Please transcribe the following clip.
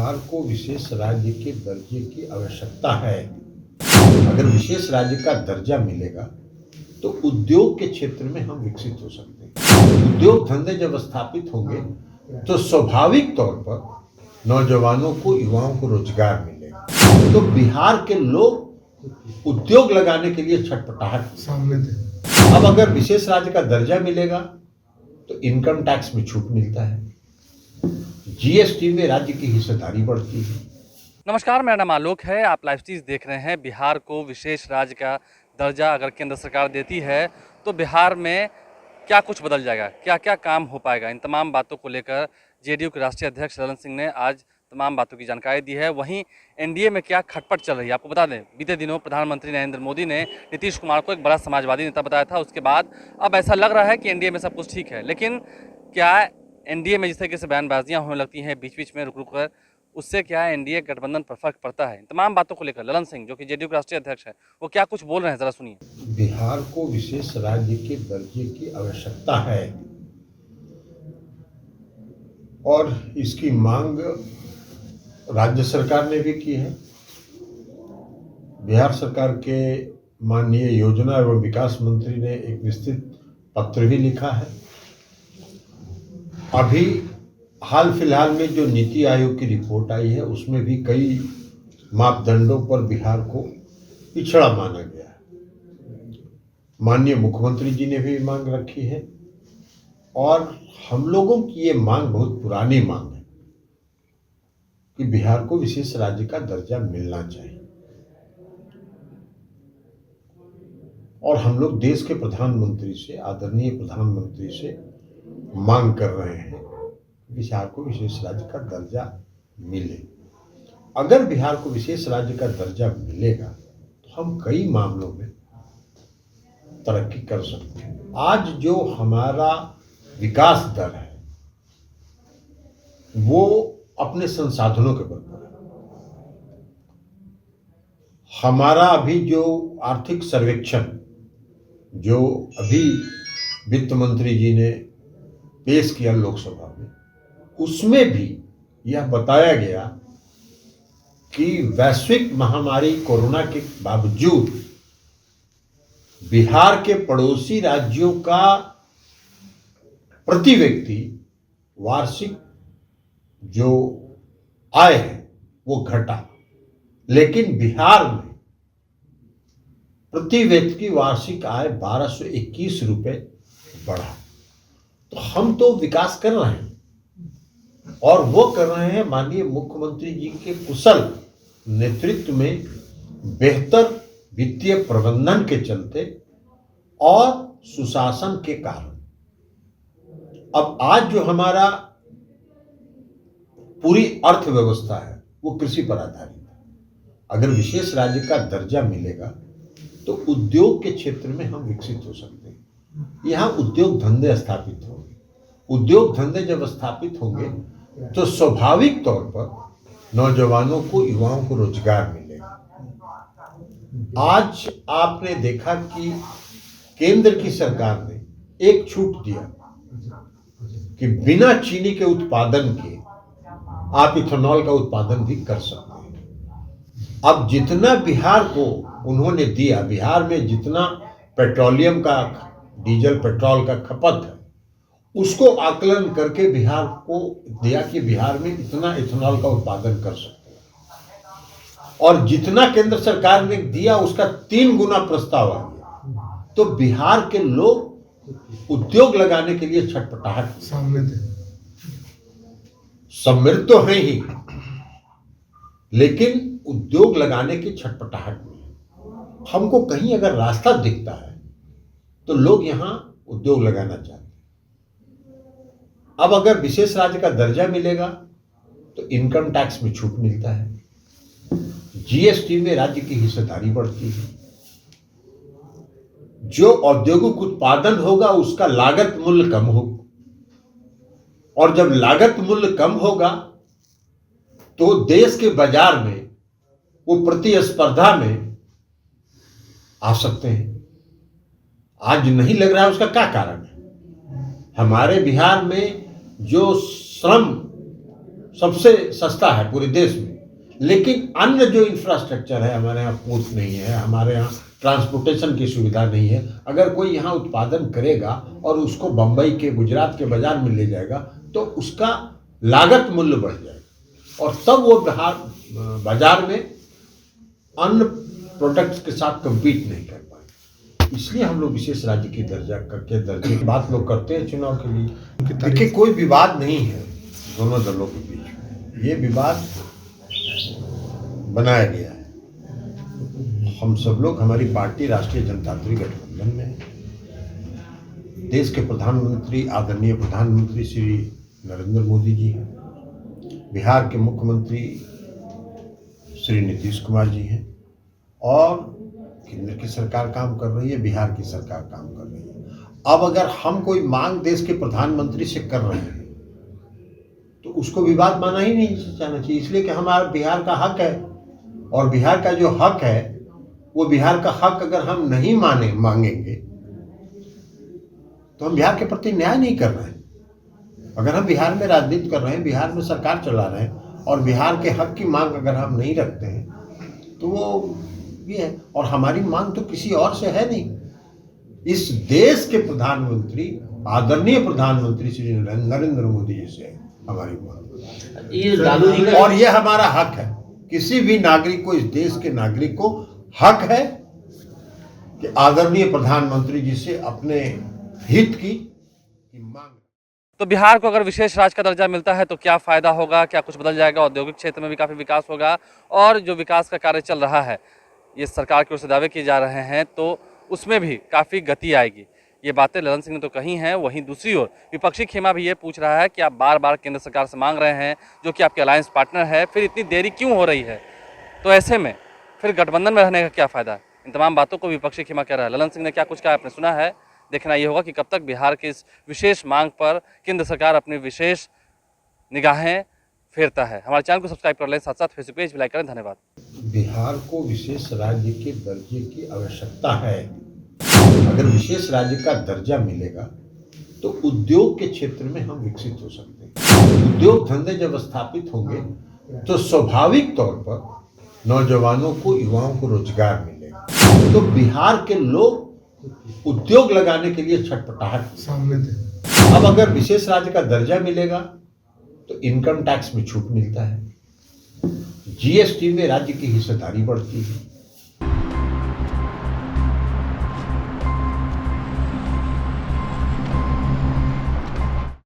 बिहार को विशेष राज्य के दर्जे की आवश्यकता है। अगर विशेष राज्य का दर्जा मिलेगा तो उद्योग के क्षेत्र में हम विकसित हो सकते हैं। उद्योग धंधे जब स्थापित होंगे तो स्वाभाविक तौर पर नौजवानों को, युवाओं को रोजगार मिलेगा। तो बिहार के लोग उद्योग लगाने के लिए छटपटाहट सामने थे। अब अगर विशेष राज्य का दर्जा मिलेगा तो इनकम टैक्स में छूट मिलता है, जीएसटी में राज्य की हिस्सेदारी बढ़ती है। नमस्कार, मेरा नाम आलोक है। आप लाइव चीज़ देख रहे हैं। बिहार को विशेष राज्य का दर्जा अगर केंद्र सरकार देती है तो बिहार में क्या कुछ बदल जाएगा, क्या क्या काम हो पाएगा, इन तमाम बातों को लेकर जेडीयू के राष्ट्रीय अध्यक्ष ललन सिंह ने आज तमाम बातों की जानकारी दी है। वहीं एनडीए में क्या खटपट चल रही है, आपको बता दें, बीते दिनों प्रधानमंत्री नरेंद्र मोदी ने नीतीश कुमार को एक बड़ा समाजवादी नेता बताया था। उसके बाद अब ऐसा लग रहा है कि एनडीए में सब कुछ ठीक है, लेकिन क्या एनडीए में जिस तरीके से बयानबाजियाँ होने लगती हैं बीच बीच में रुक रुक कर, उससे क्या एनडीए गठबंधन पर फर्क पड़ता है? तमाम बातों को लेकर ललन सिंह, जो कि जेडीयू के राष्ट्रीय अध्यक्ष हैं, वो क्या कुछ बोल रहे हैं, जरा सुनिए। बिहार को विशेष राज्य के दर्जे की आवश्यकता है और इसकी मांग राज्य सरकार ने भी की है। बिहार सरकार के माननीय योजना एवं विकास मंत्री ने एक विस्तृत पत्र भी लिखा है। अभी हाल फिलहाल में जो नीति आयोग की रिपोर्ट आई है उसमें भी कई मापदंडों पर बिहार को पिछड़ा माना गया है। माननीय मुख्यमंत्री जी ने भी मांग रखी है और हम लोगों की ये मांग बहुत पुरानी मांग है कि बिहार को विशेष राज्य का दर्जा मिलना चाहिए। और हम लोग देश के प्रधानमंत्री से, आदरणीय प्रधानमंत्री से मांग कर रहे हैं बिहार को विशेष राज्य का दर्जा मिले। अगर बिहार को विशेष राज्य का दर्जा मिलेगा तो हम कई मामलों में तरक्की कर सकते हैं। आज जो हमारा विकास दर है वो अपने संसाधनों के बल पर है। हमारा अभी जो आर्थिक सर्वेक्षण जो अभी वित्त मंत्री जी ने पेश किया लोकसभा में, उसमें भी यह बताया गया कि वैश्विक महामारी कोरोना के बावजूद बिहार के पड़ोसी राज्यों का प्रति व्यक्ति वार्षिक जो आय है वो घटा, लेकिन बिहार में प्रति व्यक्ति की वार्षिक आय 1221 रुपए बढ़ा। तो हम तो विकास कर रहे हैं और वो कर रहे हैं माननीय मुख्यमंत्री जी के कुशल नेतृत्व में, बेहतर वित्तीय प्रबंधन के चलते और सुशासन के कारण। अब आज जो हमारा पूरी अर्थव्यवस्था है वो कृषि पर आधारित है। अगर विशेष राज्य का दर्जा मिलेगा तो उद्योग के क्षेत्र में हम विकसित हो सकते हैं। यहाँ उद्योग धंधे स्थापित होंगे। उद्योग धंधे जब स्थापित होंगे तो स्वाभाविक तौर पर नौजवानों को, युवाओं को रोजगार मिलेगा। आज आपने देखा कि केंद्र की सरकार ने एक छूट दिया कि बिना चीनी के उत्पादन के आप इथेनॉल का उत्पादन भी कर सकते हैं। अब जितना बिहार को उन्होंने दिया, बिहार में जितना पेट्रोलियम का, डीजल पेट्रोल का खपत है, उसको आकलन करके बिहार को दिया कि बिहार में इतना इथेनॉल का उत्पादन कर सकते हैं। और जितना केंद्र सरकार ने दिया उसका 3 गुना प्रस्ताव आ गया। तो बिहार के लोग उद्योग लगाने के लिए छटपटाहट सामने थे। समृद्ध तो है ही, लेकिन उद्योग लगाने की छटपटाहट में हमको कहीं अगर रास्ता दिखता है तो लोग यहां उद्योग लगाना चाहते हैं। अब अगर विशेष राज्य का दर्जा मिलेगा तो इनकम टैक्स में छूट मिलता है, जीएसटी में राज्य की हिस्सेदारी बढ़ती है। जो औद्योगिक उत्पादन होगा उसका लागत मूल्य कम होगा और जब लागत मूल्य कम होगा तो देश के बाजार में वो प्रतिस्पर्धा में आ सकते हैं। आज नहीं लग रहा है, उसका क्या कारण है? हमारे बिहार में जो सबसे सस्ता है पूरे देश में, लेकिन अन्य जो इंफ्रास्ट्रक्चर है, हमारे यहाँ पोर्ट नहीं है, हमारे यहाँ ट्रांसपोर्टेशन की सुविधा नहीं है। अगर कोई यहाँ उत्पादन करेगा और उसको बम्बई के, गुजरात के बाजार में ले जाएगा तो उसका लागत मूल्य बढ़ जाएगा और तब वो बाजार में अन्य प्रोडक्ट्स के साथ compete नहीं कर पाए। इसलिए हम लोग विशेष राज्य की दर्जे की बात लोग करते हैं चुनाव के लिए। देखिए, कोई विवाद नहीं है दोनों दलों के बीच में, ये विवाद बनाया गया है। हम सब लोग, हमारी पार्टी राष्ट्रीय जनतांत्रिक गठबंधन में है। देश के प्रधानमंत्री, आदरणीय प्रधानमंत्री श्री नरेंद्र मोदी जी हैं, बिहार के मुख्यमंत्री श्री नीतीश कुमार जी हैं और केंद्र की सरकार काम कर रही है, बिहार की सरकार काम कर रही है। अब अगर हम कोई मांग देश के प्रधानमंत्री से कर रहे हैं तो उसको विवाद माना ही नहीं जाना चाहिए, इसलिए कि हमारा बिहार का हक है और बिहार का जो हक है वो बिहार का हक अगर हम नहीं मांगेंगे तो हम बिहार के प्रति न्याय नहीं कर रहे हैं। अगर हम बिहार में राजनीति कर रहे हैं, बिहार में सरकार चला रहे हैं और बिहार के हक की मांग अगर हम नहीं रखते हैं तो वो ये है। और हमारी मांग तो किसी और से है नहीं, इस देश के प्रधानमंत्री, आदरणीय प्रधानमंत्री श्री नरेंद्र मोदी जी से हमारी मांग। ये लालू जी का और ये हमारा हक है, किसी भी नागरिक को, इस देश के नागरिक को हक है कि आदरणीय प्रधानमंत्री जी से अपने हित की मांग। तो बिहार को अगर विशेष राज्य का दर्जा मिलता है तो क्या फ़ायदा होगा, क्या कुछ बदल जाएगा? औद्योगिक क्षेत्र में भी काफ़ी विकास होगा और जो विकास का कार्य चल रहा है, ये सरकार की ओर से दावे किए जा रहे हैं, तो उसमें भी काफ़ी गति आएगी। ये बातें ललन सिंह ने तो कही हैं। वहीं दूसरी ओर विपक्षी खेमा भी ये पूछ रहा है कि आप बार बार केंद्र सरकार से मांग रहे हैं, जो कि आपके अलायंस पार्टनर है, फिर इतनी देरी क्यों हो रही है? तो ऐसे में फिर गठबंधन में रहने का क्या फ़ायदा है? इन तमाम बातों को विपक्षी खेमा कह रहा है। ललन सिंह ने क्या कुछ कहा आपने सुना है। देखना ये होगा कि कब तक बिहार की इस विशेष मांग पर केंद्र सरकार अपनी विशेष निगाहें फेरता है। हमारे चैनल को सब्सक्राइब कर लें, साथ साथ फेसबुक पेज भी लाइक करें। धन्यवाद। बिहार को विशेष राज्य के दर्जे की आवश्यकता है। अगर विशेष राज्य का दर्जा मिलेगा तो उद्योग के क्षेत्र में हम विकसित हो सकते हैं। उद्योग धंधे जब स्थापित होंगे तो स्वाभाविक तौर पर नौजवानों को, युवाओं को रोजगार मिलेगा, तो बिहार के लोग उद्योग लगाने के लिए छटपटाहट सामने थे। अब अगर विशेष राज्य का दर्जा मिलेगा तो इनकम टैक्स में छूट मिलता है, जीएसटी में राज्य की हिस्सेदारी बढ़ती है,